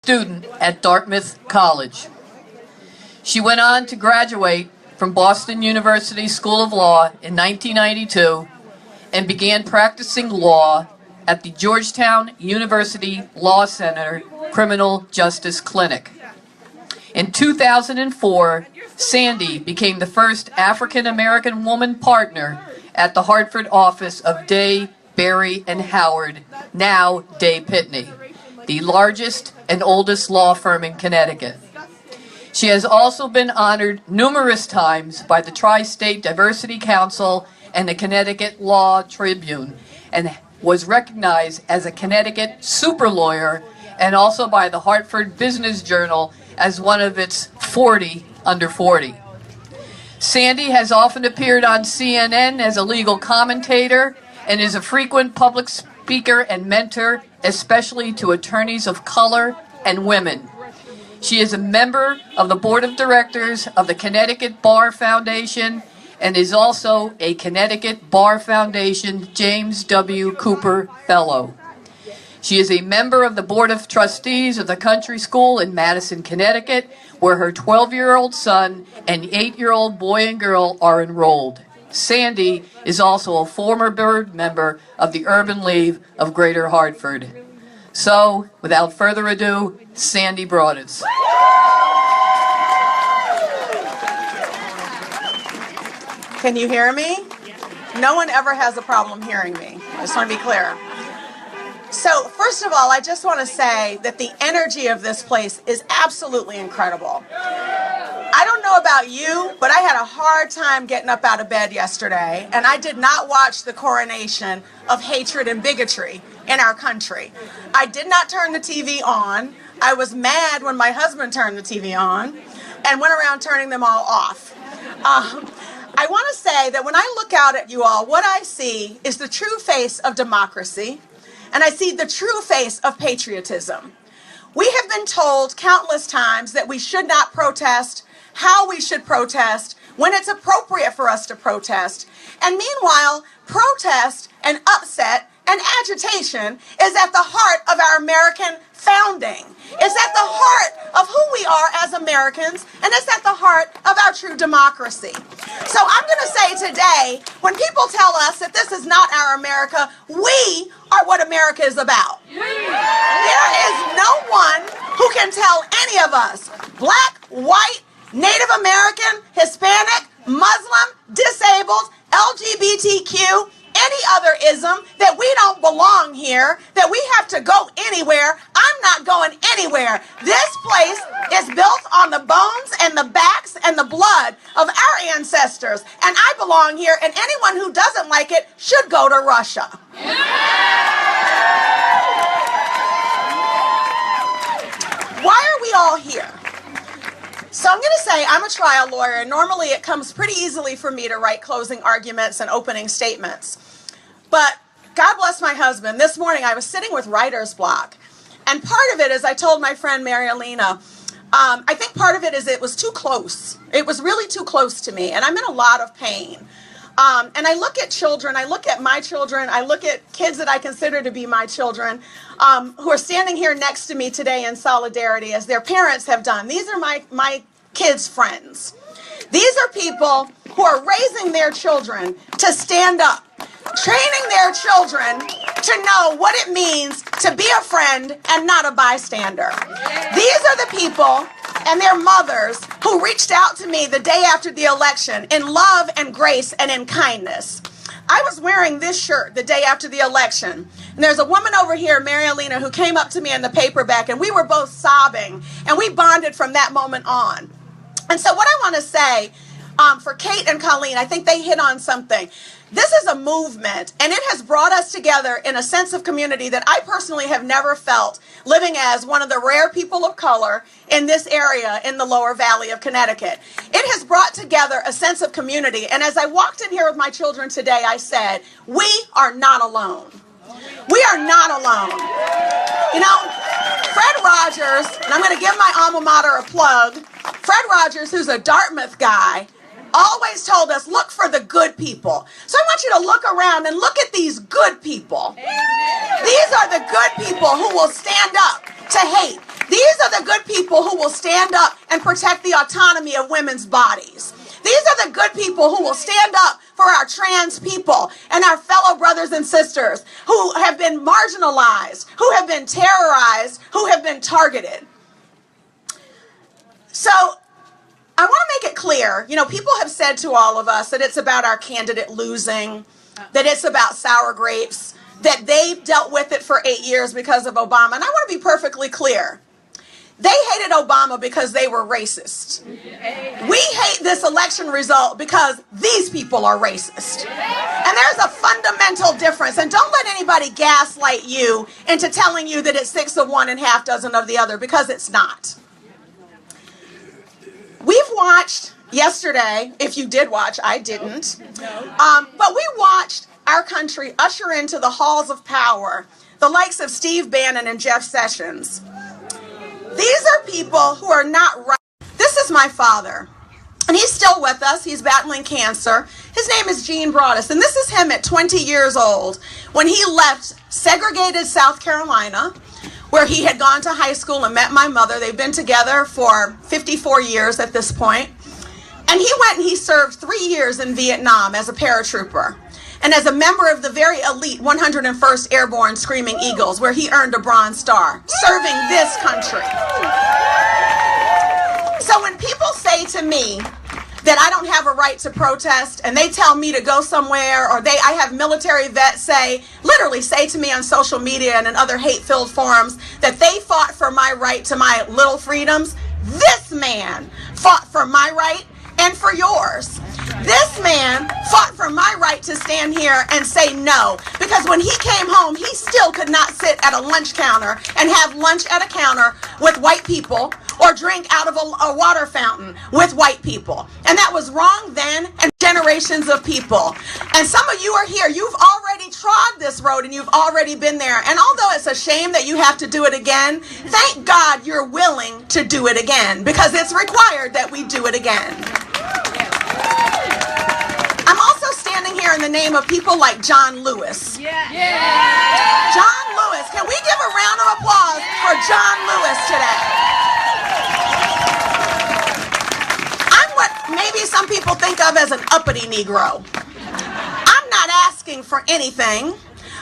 student at Dartmouth College. She went on to graduate from Boston University School of Law in 1992 and began practicing law at the Georgetown University Law Center Criminal Justice Clinic. In 2004, Sandy became the first African-American woman partner at the Hartford office of Day, Berry, and Howard, now Day Pitney, the largest and oldest law firm in Connecticut. She has also been honored numerous times by the Tri-State Diversity Council and the Connecticut Law Tribune, and was recognized as a Connecticut Super Lawyer, and also by the Hartford Business Journal as one of its 40 under 40. Sandy has often appeared on CNN as a legal commentator and is a frequent public speaker and mentor, especially to attorneys of color and women. She is a member of the board of directors of the Connecticut Bar Foundation and is also a Connecticut Bar Foundation James W. Cooper Fellow. She is a member of the board of trustees of the country school in Madison, Connecticut, where her 12-year-old son and 8-year-old boy and girl are enrolled. Sandy is also a former board member of the Urban League of Greater Hartford. So, without further ado, Sandy Broadus. Can you hear me? No one ever has a problem hearing me. I just want to be clear. So, first of all, I just want to say that the energy of this place is absolutely incredible. I don't know about you, but I had a hard time getting up out of bed yesterday, and I did not watch the coronation of hatred and bigotry in our country. I did not turn the TV on. I was mad when my husband turned the TV on and went around turning them all off. I want to say that when I look out at you all, what I see is the true face of democracy, and I see the true face of patriotism. We have been told countless times that we should not protest, how we should protest, when it's appropriate for us to protest. And meanwhile, protest and upset and agitation is at the heart of our American founding. It's at the heart of who we are as Americans, and it's at the heart of our true democracy. So I'm going to say today, when people tell us that this is not our America, we are what America is about. There is no one who can tell any of us, black, white, Native American, Hispanic, Muslim, disabled, LGBTQ, any other ism, that we don't belong here, that we have to go anywhere. I'm not going anywhere. This place is built on the bones and the backs and the blood of our ancestors, and I belong here, and anyone who doesn't like it should go to Russia. Why are we all here? So I'm going to say I'm a trial lawyer, and normally it comes pretty easily for me to write closing arguments and opening statements. But God bless my husband. This morning I was sitting with writer's block. And part of it is I told my friend Mary Alina, I think part of it is it was too close. It was really too close to me, and I'm in a lot of pain. And I look at children, I look at my children, I look at kids that I consider to be my children, who are standing here next to me today in solidarity as their parents have done. These are my kids' friends. These are people who are raising their children to stand up, training their children to know what it means to be a friend and not a bystander. These are the people and their mothers who reached out to me the day after the election in love and grace and in kindness. I was wearing this shirt the day after the election, and there's a woman over here, Mary Alina, who came up to me in the paperback, and we were both sobbing, and we bonded from that moment on. And so what I want to say for Kate and Colleen, I think they hit on something. This is a movement, and it has brought us together in a sense of community that I personally have never felt living as one of the rare people of color in this area in the lower valley of Connecticut. It has brought together a sense of community, and as I walked in here with my children today, I said, we are not alone. We are not alone. You know, Fred Rogers, and I'm going to give my alma mater a plug, Fred Rogers, who's a Dartmouth guy, always told us, look for the good people. So I want you to look around and look at these good people. These are the good people who will stand up to hate. These are the good people who will stand up and protect the autonomy of women's bodies. These are the good people who will stand up for our trans people and our fellow brothers and sisters who have been marginalized, who have been terrorized, who have been targeted. So I want to make it clear, people have said to all of us that it's about our candidate losing, that it's about sour grapes, that they've dealt with it for 8 years because of Obama. And I want to be perfectly clear. They hated Obama because they were racist. We hate this election result because these people are racist. And there's a fundamental difference. And don't let anybody gaslight you into telling you that it's 6 of one and half dozen of the other, because it's not. We've watched yesterday, if you did watch, I didn't, but we watched our country usher into the halls of power the likes of Steve Bannon and Jeff Sessions. These are people who are not right. This is my father, and he's still with us. He's battling cancer. His name is Gene Broadus, and this is him at 20 years old when he left segregated South Carolina, where he had gone to high school and met my mother. They've been together for 54 years at this point. And he went and he served 3 years in Vietnam as a paratrooper and as a member of the very elite 101st Airborne Screaming Eagles, where he earned a Bronze Star, serving this country. So when people say to me that I don't have a right to protest, and they tell me to go somewhere, or I have military vets literally say to me on social media and in other hate-filled forums that they fought for my right to my little freedoms, this man fought for my right and for yours. This man fought for my right to stand here and say no, because when he came home, he still could not sit at a lunch counter and have lunch at a counter with white people or drink out of a water fountain with white people. And that was wrong then, and generations of people. And some of you are here, you've already trod this road and you've already been there. And although it's a shame that you have to do it again, thank God you're willing to do it again, because it's required that we do it again. I'm also standing here in the name of people like John Lewis. John Lewis, can we give a round of applause for John Lewis today? I'm what maybe some people think of as an uppity Negro. I'm not asking for anything.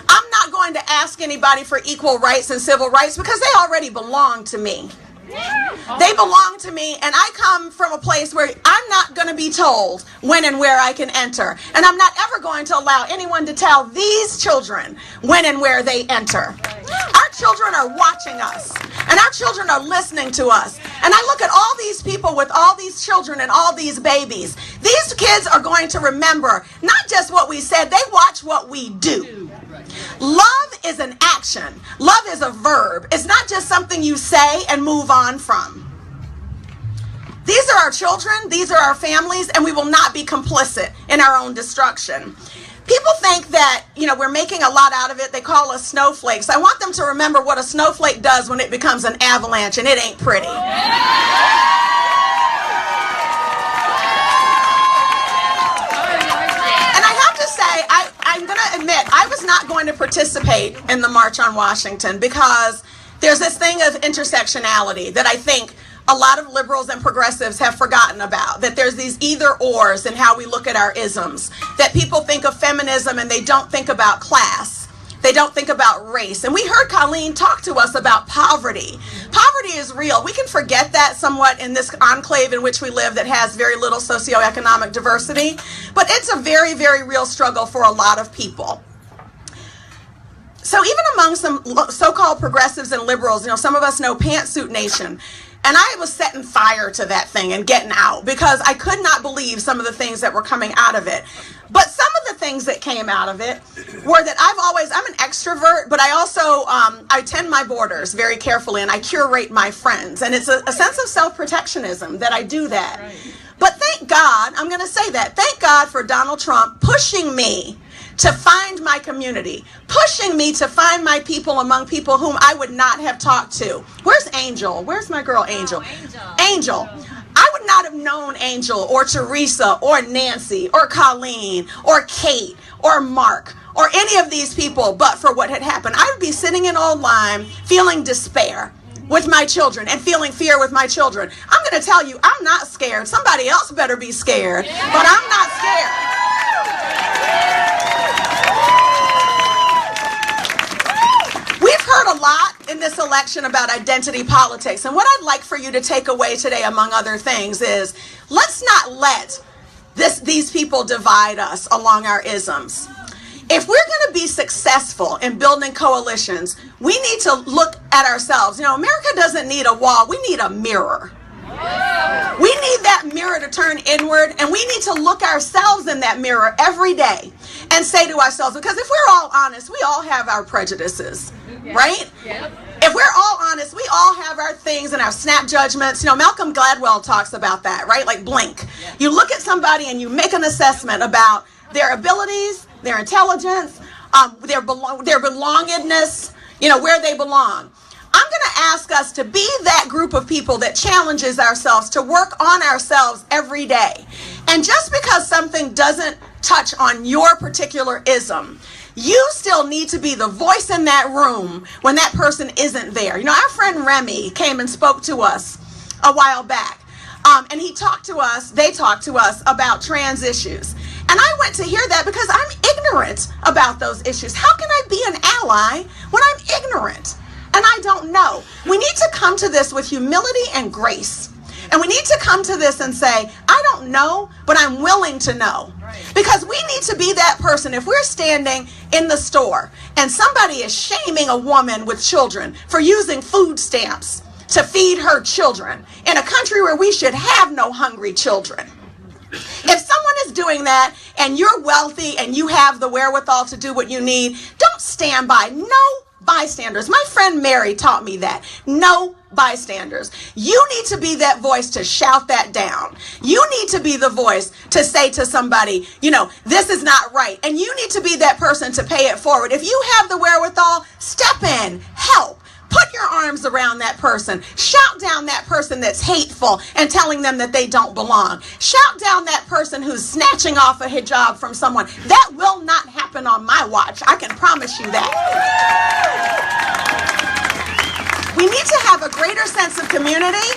I'm not going to ask anybody for equal rights and civil rights because they already belong to me. They belong to me, and I come from a place where I'm not going to be told when and where I can enter. And I'm not ever going to allow anyone to tell these children when and where they enter. Our children are watching us, and our children are listening to us. And I look at all these people with all these children and all these babies. These kids are going to remember not just what we said, they watch what we do. Love is an action. Love is a verb. It's not just something you say and move on from. These are our children, these are our families, and we will not be complicit in our own destruction. People think that, we're making a lot out of it. They call us snowflakes. I want them to remember what a snowflake does when it becomes an avalanche, and it ain't pretty. I'm going to admit, I was not going to participate in the March on Washington because there's this thing of intersectionality that I think a lot of liberals and progressives have forgotten about, that there's these either-ors in how we look at our isms, that people think of feminism and they don't think about class. They don't think about race. And we heard Colleen talk to us about poverty. Poverty is real. We can forget that somewhat in this enclave in which we live that has very little socioeconomic diversity. But it's a very, very real struggle for a lot of people. So even among some so-called progressives and liberals, some of us know Pantsuit Nation. And I was setting fire to that thing and getting out because I could not believe some of the things that were coming out of it. But some of the things that came out of it were that I'm an extrovert, but I also, I tend my borders very carefully and I curate my friends. And it's a sense of self-protectionism that I do that. Right. But thank God, I'm going to say that, thank God for Donald Trump pushing me to find my community, pushing me to find my people among people whom I would not have talked to. Where's Angel? Where's my girl Angel? Angel. I would not have known Angel or Teresa or Nancy or Colleen or Kate or Mark or any of these people but for what had happened. I would be sitting in Old Lyme feeling despair, with my children and feeling fear with my children. I'm going to tell you, I'm not scared. Somebody else better be scared, but I'm not scared. We've heard a lot in this election about identity politics, and what I'd like for you to take away today, among other things, is let's not let these people divide us along our isms. If we're going to be successful in building coalitions, we need to look at ourselves. You know, America doesn't need a wall. We need a mirror. We need that mirror to turn inward, and we need to look ourselves in that mirror every day and say to ourselves, because if we're all honest, we all have our prejudices, right? If we're all honest, we all have our things and our snap judgments. You know, Malcolm Gladwell talks about that, right? Like blink. You look at somebody and you make an assessment about their abilities, their intelligence, their belongingness, you know, where they belong. I'm going to ask us to be that group of people that challenges ourselves to work on ourselves every day. And just because something doesn't touch on your particular ism, you still need to be the voice in that room when that person isn't there. You know, our friend Remy came and spoke to us a while back. And they talked to us about trans issues. And I went to hear that because I'm ignorant about those issues. How can I be an ally when I'm ignorant and I don't know? We need to come to this with humility and grace. And we need to come to this and say, I don't know, but I'm willing to know. Because we need to be that person. If we're standing in the store and somebody is shaming a woman with children for using food stamps to feed her children in a country where we should have no hungry children. If someone is doing that and you're wealthy and you have the wherewithal to do what you need, don't stand by. No bystanders. My friend Mary taught me that. No bystanders. You need to be that voice to shout that down. You need to be the voice to say to somebody, you know, this is not right. And you need to be that person to pay it forward. If you have the wherewithal, step in, help. Put your arms around that person. Shout down that person that's hateful and telling them that they don't belong. Shout down that person who's snatching off a hijab from someone. That will not happen on my watch. I can promise you that. We need to have a greater sense of community.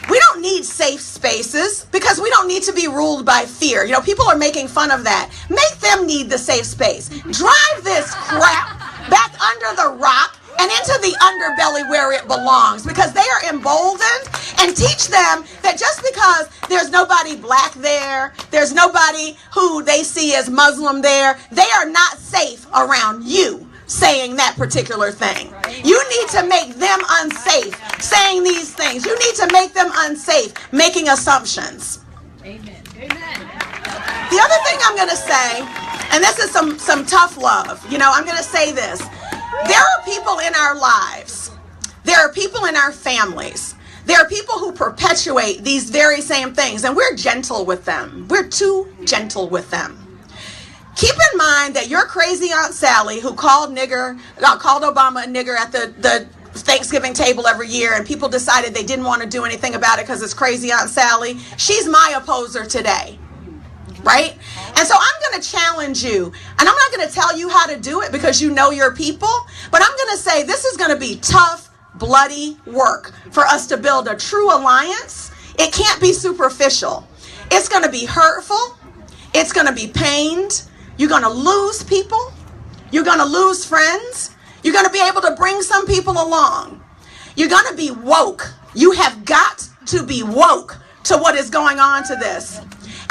We don't need safe spaces because we don't need to be ruled by fear. You know, people are making fun of that. Make them need the safe space. Drive this crap back under the rock and into the underbelly where it belongs, because they are emboldened, and teach them that just because there's nobody black there, there's nobody who they see as Muslim there, they are not safe around you saying that particular thing. You need to make them unsafe saying these things. You need to make them unsafe making assumptions. Amen. The other thing I'm going to say, and this is some tough love, you know, I'm going to say this. There are people in our lives, there are people in our families, there are people who perpetuate these very same things, and we're gentle with them. We're too gentle with them. Keep in mind that your crazy Aunt Sally, who called Obama a nigger at the Thanksgiving table every year, and people decided they didn't want to do anything about it because it's crazy Aunt Sally, she's my opposer today. Right? And so I'm going to challenge you, and I'm not going to tell you how to do it because you know your people, but I'm going to say this is going to be tough, bloody work for us to build a true alliance. It can't be superficial. It's going to be hurtful. It's going to be pained. You're going to lose people. You're going to lose friends. You're going to be able to bring some people along. You're going to be woke. You have got to be woke to what is going on to this.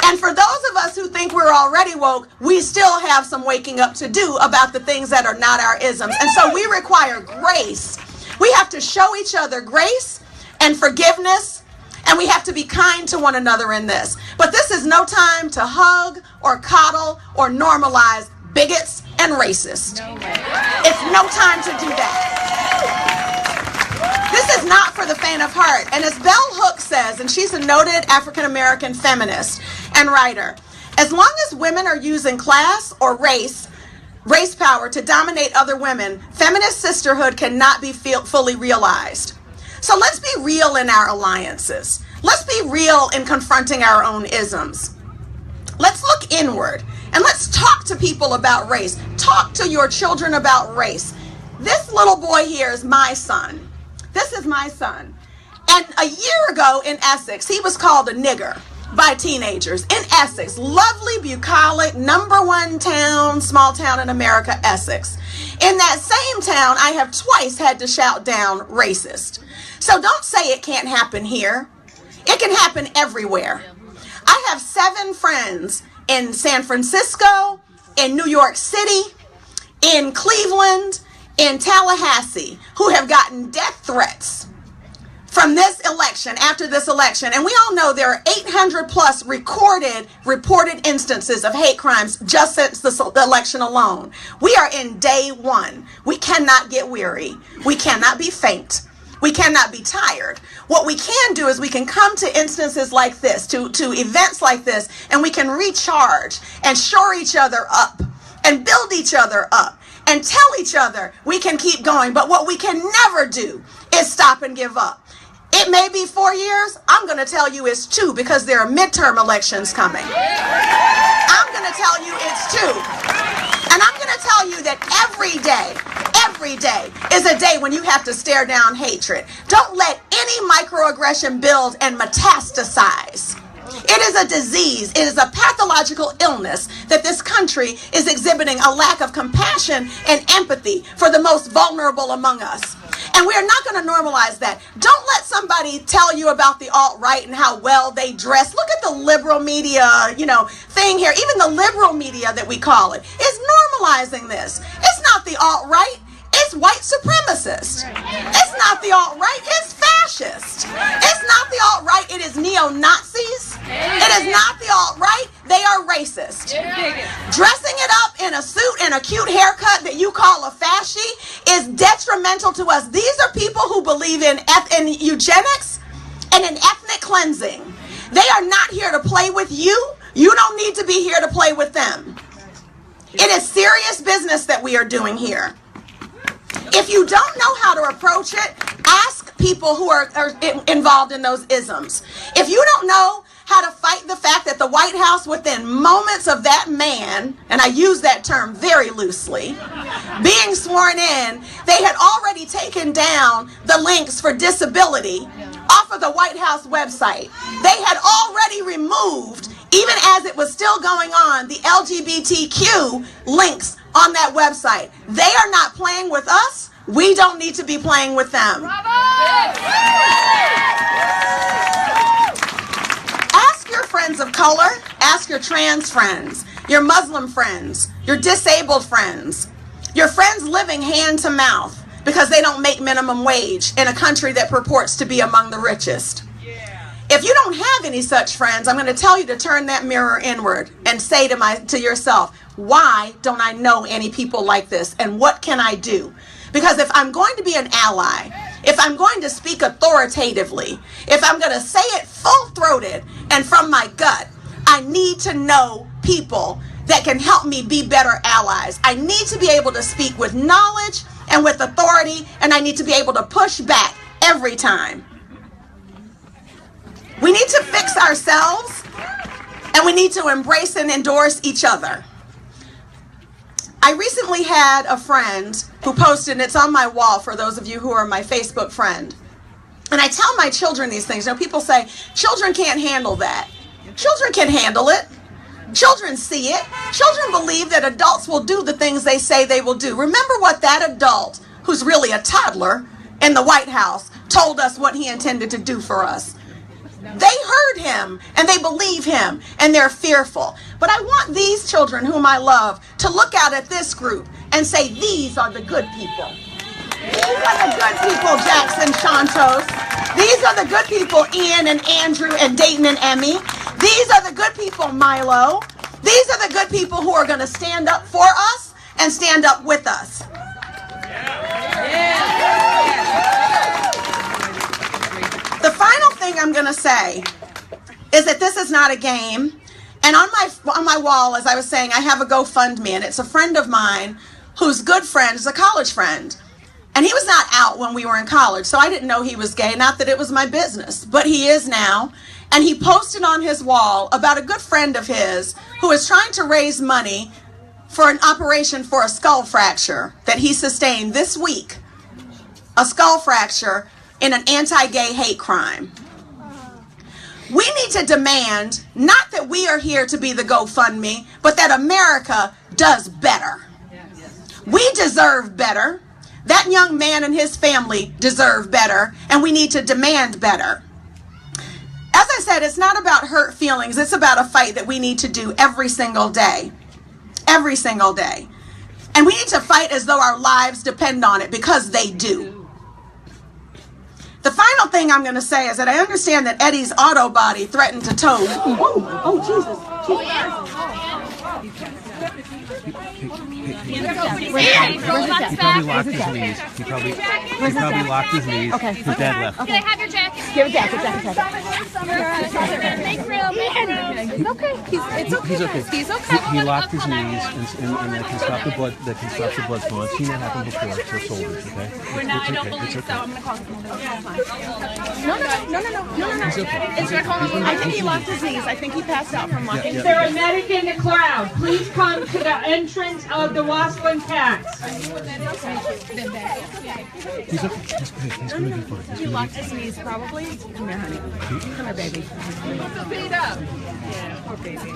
And for those of us who think we're already woke, we still have some waking up to do about the things that are not our isms. And so we require grace. We have to show each other grace and forgiveness, and we have to be kind to one another in this. But this is no time to hug or coddle or normalize bigots and racists. It's no time to do that. This is not for the faint of heart. And as Bell Hooks says, and she's a noted African-American feminist and writer, as long as women are using class or race power to dominate other women, feminist sisterhood cannot be fully realized. So let's be real in our alliances. Let's be real in confronting our own isms. Let's look inward and let's talk to people about race. Talk to your children about race. This little boy here is my son. This is my son. And a year ago in Essex, he was called a nigger by teenagers in Essex. Lovely, bucolic, #1 town, small town in America, Essex. In that same town, I have twice had to shout down racist. So don't say it can't happen here. It can happen everywhere. I have 7 friends in San Francisco, in New York City, in Cleveland, in Tallahassee, who have gotten death threats from this election, after this election. And we all know there are 800 plus reported instances of hate crimes just since the election alone. We are in day 1. We cannot get weary. We cannot be faint. We cannot be tired. What we can do is we can come to instances like this, to events like this, and we can recharge and shore each other up and build each other up and tell each other we can keep going. But what we can never do is stop and give up. It may be 4 years. I'm going to tell you it's 2 because there are midterm elections coming. I'm going to tell you it's 2. And I'm going to tell you that every day is a day when you have to stare down hatred. Don't let any microaggression build and metastasize. It is a disease. It is a pathological illness that this country is exhibiting a lack of compassion and empathy for the most vulnerable among us. And we are not going to normalize that. Don't let somebody tell you about the alt-right and how well they dress. Look at the liberal media, thing here. Even the liberal media that we call it is normalizing this. It's not the alt-right. It's white supremacist. It's not the alt-right. It's fascist. It's not the alt-right. It is neo-Nazis. It is not the alt-right. They are racist. Dressing it up in a suit and a cute haircut that you call a fasci is detrimental to us. These are people who believe in eugenics and in ethnic cleansing. They are not here to play with you. You don't need to be here to play with them. It is serious business that we are doing here. If you don't know how to approach it, ask people who are involved in those isms. If you don't know how to fight the fact that the White House, within moments of that man, and I use that term very loosely, being sworn in, they had already taken down the links for disability off of the White House website. They had already removed, even as it was still going on, the LGBTQ links on that website. They are not playing with us. We don't need to be playing with them. Ask your friends of color, ask your trans friends, your Muslim friends, your disabled friends, your friends living hand to mouth because they don't make minimum wage in a country that purports to be among the richest. If you don't have any such friends, I'm going to tell you to turn that mirror inward and say to yourself, why don't I know any people like this, and what can I do? Because if I'm going to be an ally, if I'm going to speak authoritatively, if I'm going to say it full-throated and from my gut, I need to know people that can help me be better allies. I need to be able to speak with knowledge and with authority, and I need to be able to push back every time. We need to fix ourselves, and we need to embrace and endorse each other. I recently had a friend who posted, and it's on my wall for those of you who are my Facebook friend. And I tell my children these things. People say, children can't handle that. Children can handle it. Children see it. Children believe that adults will do the things they say they will do. Remember what that adult, who's really a toddler in the White House, told us what he intended to do for us. They heard him, and they believe him, and they're fearful. But I want these children whom I love to look out at this group and say, these are the good people. These are the good people, Jackson Shantos. These are the good people, Ian and Andrew and Dayton and Emmy. These are the good people, Milo. These are the good people who are going to stand up for us and stand up with us. The final thing I'm going to say is that this is not a game. And on my wall, as I was saying, I have a GoFundMe, and it's a friend of mine whose good friend is a college friend. And he was not out when we were in college, so I didn't know he was gay. Not that it was my business, but he is now. And he posted on his wall about a good friend of his who is trying to raise money for an operation for a skull fracture that he sustained this week. A skull fracture in an anti-gay hate crime. We need to demand not that we are here to be the GoFundMe, but that America does better. We deserve better. That young man and his family deserve better, and we need to demand better. As I said, it's not about hurt feelings. It's about a fight that we need to do every single day. Every single day. And we need to fight as though our lives depend on it, because they do. The final thing I'm going to say is that I understand that Eddie's auto body threatened to tow. Oh, Jesus. He probably locked his knees. He probably locked his knees. Okay. His dad left. Can I have your jacket? Give it jacket. Make room. It's okay. It's okay. He's okay. He locked his knees and that can stop the blood. That can stop the blood flow. I've seen that happen before for soldiers. Okay. I don't believe so. I'm gonna call him. No. It's okay. I think he locked his knees. I think he passed out from locking. Is there a medic in the crowd? Please come to the entrance of the Wasland Cats. He's okay. He's gonna be fine. He locked his knees, probably. Come here, honey. Come here, baby. Put the feet up. Yeah, poor baby.